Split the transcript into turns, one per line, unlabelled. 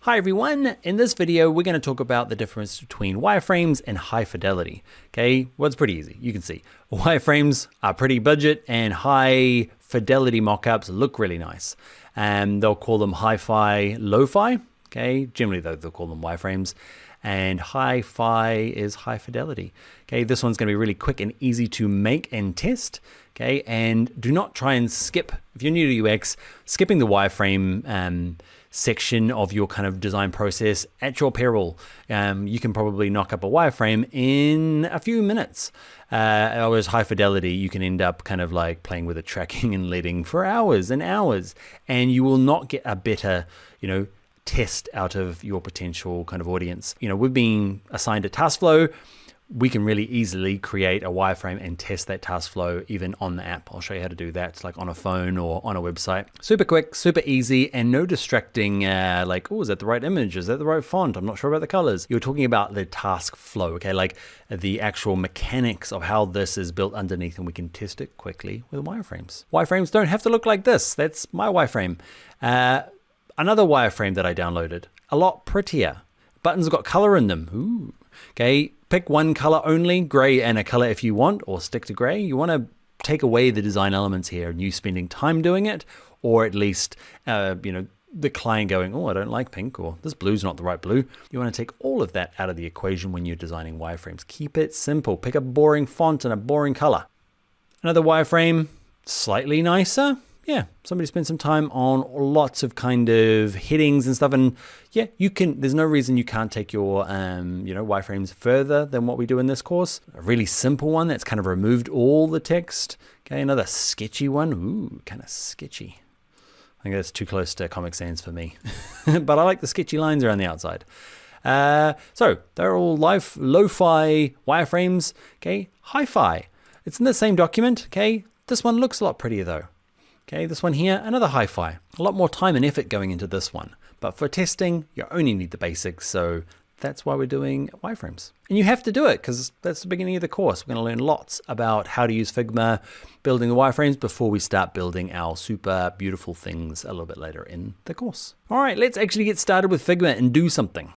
Hi everyone, in this video we're going to talk about the difference between wireframes and high fidelity. Okay, well it's pretty easy. You can see wireframes are pretty budget and high fidelity mockups look really nice. And they'll call them hi-fi, lo-fi. Okay, generally they'll call them wireframes. And hi-fi is high fidelity. Okay, this one's going to be really quick and easy to make and test. Okay, and do not try and skip, if you're new to UX, skipping the wireframe section of your kind of design process at your peril. You can probably knock up a wireframe in a few minutes. Whereas high fidelity, you can end up kind of like playing with the tracking and leading for hours and hours, and you will not get a better, test out of your potential kind of audience. We've been assigned a task flow. We can really easily create a wireframe and test that task flow even on the app. I'll show you how to do that, like on a phone or on a website. Super quick, super easy, and no distracting like, oh, is that the right image? Is that the right font? I'm not sure about the colors. You're talking about the task flow, okay? Like the actual mechanics of how this is built underneath, and we can test it quickly with wireframes. Wireframes don't have to look like this. That's my wireframe. Another wireframe that I downloaded, a lot prettier. Buttons have got color in them. Ooh. Okay, pick one color only, gray and a color if you want, or stick to gray. You want to take away the design elements here and you spending time doing it, or at least, the client going, oh, I don't like pink, or this blue's not the right blue. You want to take all of that out of the equation when you're designing wireframes. Keep it simple. Pick a boring font and a boring color. Another wireframe, slightly nicer. Yeah, somebody spent some time on lots of kind of headings and stuff, and yeah, you can. There's no reason you can't take your, wireframes further than what we do in this course. A really simple one that's kind of removed all the text. Okay, another sketchy one. Ooh, kind of sketchy. I think that's too close to Comic Sans for me, but I like the sketchy lines around the outside. So they're all lo-fi wireframes. Okay, hi-fi. It's in the same document. Okay, this one looks a lot prettier though. Okay, this one here, another hi-fi. A lot more time and effort going into this one. But for testing, you only need the basics, so that's why we're doing wireframes. And you have to do it because that's the beginning of the course. We're going to learn lots about how to use Figma, building the wireframes before we start building our super beautiful things a little bit later in the course. All right, let's actually get started with Figma and do something.